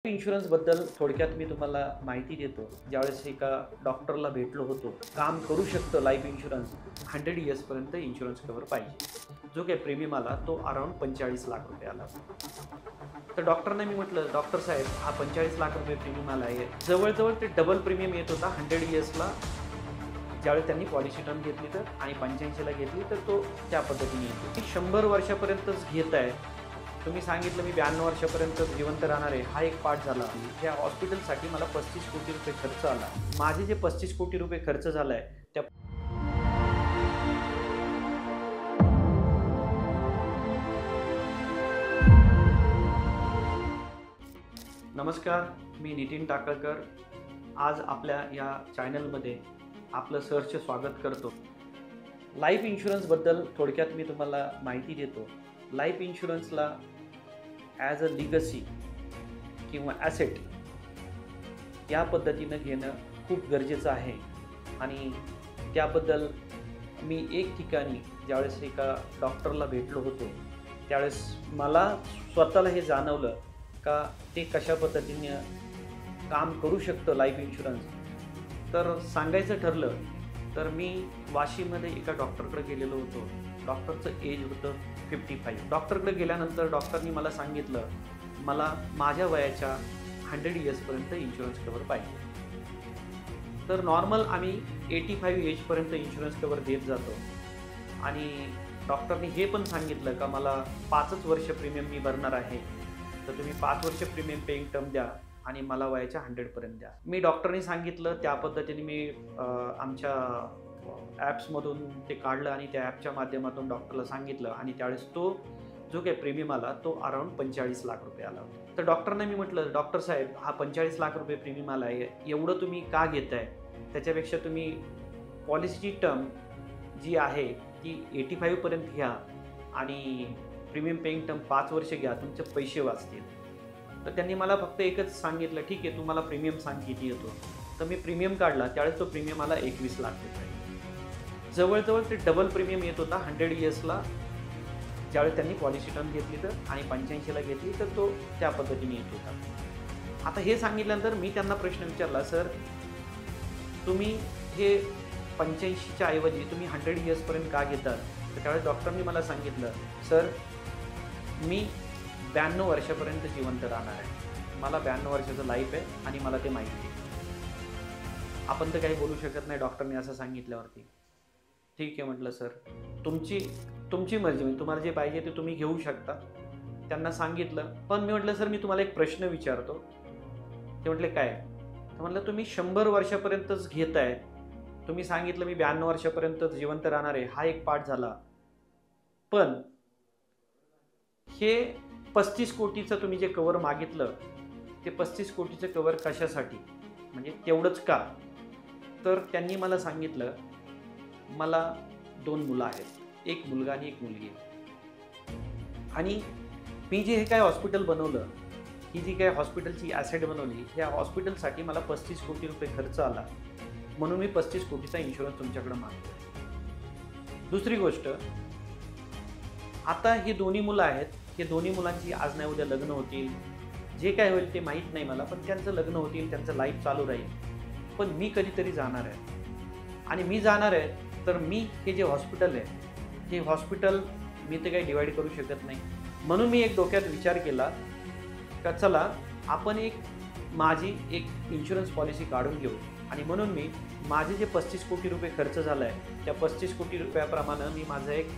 इन्शुरन्सबद्दल थोडक्यात मी तुम्हाला माहिती देतो. ज्यावेळेस एका डॉक्टरला भेटलो होतो, काम करू शकतं लाईफ इन्शुरन्स 100 इयर्सपर्यंत इन्शुरन्स कव्हर पाहिजे. जो काही प्रीमियम आला तो अराउंड 45 लाख रुपये आला. तर डॉक्टरने मी म्हटलं, डॉक्टर साहेब हा 45 लाख रुपये प्रीमियम आला आहे. जवळजवळ ते डबल प्रीमियम येत होता 100 इयर्सला. ज्यावेळेस त्यांनी पॉलिसी टर्म घेतली तर आणि 85ला घेतली तर तो त्या पद्धतीने येतो. ती 100 वर्षापर्यंतच घेत आहे. तुम्ही सांगितलं मी 92 वर्षापर्यंत जिवंत राहणार आहे, हा एक पार्ट झाला. या हॉस्पिटलसाठी मला 35 कोटी रुपये खर्च आला. माझे जे 35 कोटी रुपये खर्च झाला आहे त्या नमस्कार, मी नितीन टाकळकर. आज आपल्या या चॅनलमध्ये आपलं सहर्ष स्वागत करतो. लाईफ इन्शुरन्सबद्दल थोडक्यात मी तुम्हाला माहिती देतो. लाईफ इन्शुरन्सला ॲज अ लिगसी किंवा ॲसेट या पद्धतीनं घेणं खूप गरजेचं आहे. आणि त्याबद्दल मी एक ठिकाणी ज्यावेळेस एका डॉक्टरला भेटलो होतो त्यावेळेस मला स्वतःला हे जाणवलं का ते कशा पद्धतीने काम करू शकतं लाईफ इन्शुरन्स. तर सांगायचं ठरलं तर मी वाशीमध्ये एका डॉक्टरकडे गेलेलो होतो. डॉक्टरचं एज होतं 55. डॉक्टरकडे गेल्यानंतर डॉक्टरनी मला सांगितलं मला माझ्या वयाच्या 100 इयर्सपर्यंत इन्शुरन्स कव्हर पाहिजे. तर नॉर्मल आम्ही 85 एजपर्यंत इन्शुरन्स कव्हर देत जातो. आणि डॉक्टरनी हे पण सांगितलं का मला 5च वर्ष प्रीमियम मी भरणार आहे, तर तुम्ही 5 वर्ष प्रीमियम पेइंग टर्म द्या आणि मला वयाच्या 100पर्यंत द्या. मी डॉक्टरनी सांगितलं त्या पद्धतीने मी आमच्या ॲप्समधून ते काढलं आणि त्या ॲपच्या माध्यमातून डॉक्टरला सांगितलं आणि त्यावेळेस तो जो काही प्रीमियम आला तो अराउंड 45 लाख रुपये आला. तर डॉक्टरने मी म्हटलं, डॉक्टर साहेब हा 45 लाख रुपये प्रीमियम आला आहे, एवढं तुम्ही का घेताय? त्याच्यापेक्षा तुम्ही पॉलिसीची टर्म जी आहे ती 85पर्यंत घ्या आणि प्रीमियम पेइंग टर्म 5 वर्ष घ्या, तुमचे पैसे वाचतील. तर त्यांनी मला फक्त एकच सांगितलं, ठीक आहे तुम्हाला प्रीमियम सांग किती येतो. तर मी प्रीमियम काढला त्यावेळेस तो प्रीमियम आला 21 लाख रुपये. जवळजवळ ते डबल प्रीमियम येत होता 100 इयर्सला. ज्यावेळेस त्यांनी पॉलिसी टर्म घेतली तर आणि 85ला घेतली तर तो त्या पद्धतीने येत होता. आता हे सांगितल्यानंतर मी त्यांना प्रश्न विचारला, सर तुम्ही हे 85च्या ऐवजी तुम्ही 100 इयर्सपर्यंत का घेतात? तर त्यावेळेस डॉक्टरनी मला सांगितलं, सर मी 92 वर्षापर्यंत जिवंत राहणार आहे. मला 92 वर्षाचं लाईफ आहे आणि मला ते माहिती आहे. आपण तर काही बोलू शकत नाही डॉक्टरने असं सांगितल्यावरती. ठीक आहे म्हटलं, सर तुमची मर्जी, म्हणजे तुम्हाला जे पाहिजे ते तुम्ही घेऊ शकता. त्यांना सांगितलं. पण मी म्हटलं, सर मी तुम्हाला एक प्रश्न विचारतो. ते म्हटले काय? तर म्हटलं तुम्ही 100 वर्षापर्यंतच घेताय. तुम्ही सांगितलं मी 92 वर्षापर्यंत जिवंत राहणार आहे, हा एक पार्ट झाला. पण हे 35 कोटीचं तुम्ही जे कव्हर मागितलं ते 35 कोटीचं कव्हर कशासाठी, म्हणजे तेवढंच का? तर त्यांनी मला सांगितलं मला 2 मुलं आहेत, एक मुलगा आणि एक मुलगी. आणि मी जे हे काय हॉस्पिटल बनवलं, ही जी काय हॉस्पिटलची ॲसेट बनवली, ह्या हॉस्पिटलसाठी मला 35 कोटी रुपये खर्च आला, म्हणून मी 35 कोटीचा इन्शुरन्स तुमच्याकडे मागतो. दुसरी गोष्ट, आता ही दोन्ही मुलं आहेत, हे दोन्ही मुलांची आज नाही उद्या लग्न होतील. जे काय होईल ते माहीत नाही मला, पण त्यांचं लग्न होतील, त्यांचं लाईफ चालू राहील. पण मी कधीतरी जाणार आहे आणि मी जाणार आहे तर मी हे जे हॉस्पिटल आहे हे हॉस्पिटल मी ते काही डिवाईड करू शकत नाही. म्हणून मी एक डोक्यात विचार केला का चला आपण माझी एक इन्शुरन्स पॉलिसी काढून घेऊ. आणि म्हणून मी माझे जे 35 कोटी रुपये खर्च झाला आहे त्या 35 कोटी रुपयाप्रमाणे मी माझं एक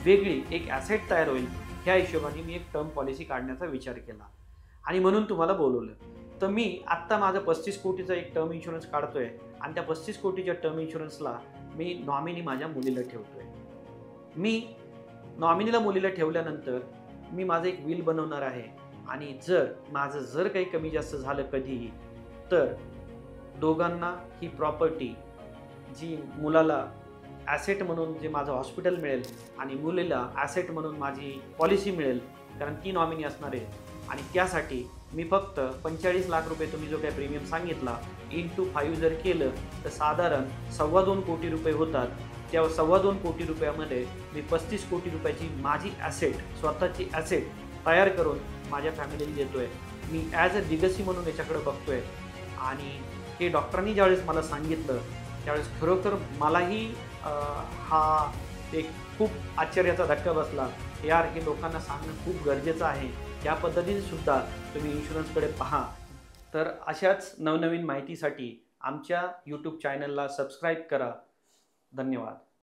वेगळी एक ॲसेट तयार होईल ह्या हिशोबाने मी एक टर्म पॉलिसी काढण्याचा विचार केला आणि म्हणून तुम्हाला बोलवलं. तर मी आत्ता माझं 35 कोटीचा एक टर्म इन्शुरन्स काढतोय आणि त्या 35 कोटीच्या टर्म इन्शुरन्सला मी नॉमिनी माझ्या मुलीला ठेवतोय. मी नॉमिनीला मुलीला ठेवल्यानंतर मी माझं एक विल बनवणार आहे आणि जर काही कमी जास्त झालं कधीही तर दोघांना ही प्रॉपर्टी जी मुलाला ॲसेट म्हणून जे माझं हॉस्पिटल मिळेल आणि मुलीला ॲसेट म्हणून माझी पॉलिसी मिळेल, कारण ती नॉमिनी असणार आहे. आणि त्यासाठी मी फक्त 45 लाख रुपये तुम्ही जो काही प्रीमियम सांगितला इंटू 5 जर केलं तर साधारण 2.25 कोटी रुपये होतात. त्या 2.25 कोटी रुपयामध्ये मी 35 कोटी रुपयाची माझी ॲसेट, स्वतःची ॲसेट तयार करून माझ्या फॅमिलीला देतोय मी ॲज अ लिगसी म्हणून याच्याकडे बघतोय. आणि हे डॉक्टरांनी ज्यावेळेस मला सांगितलं त्यावेळेस खरोखर मलाही हा एक खूप आश्चर्याचा धक्का बसला. यार, हे लोकांना सांगणं खूप गरजेचं आहे. या पद्धतीने सुद्धा तुम्ही इन्शुरन्सकडे पहा. तर अशाच नवनवीन माहितीसाठी आमच्या यूट्यूब चॅनलला सबस्क्राईब करा. धन्यवाद.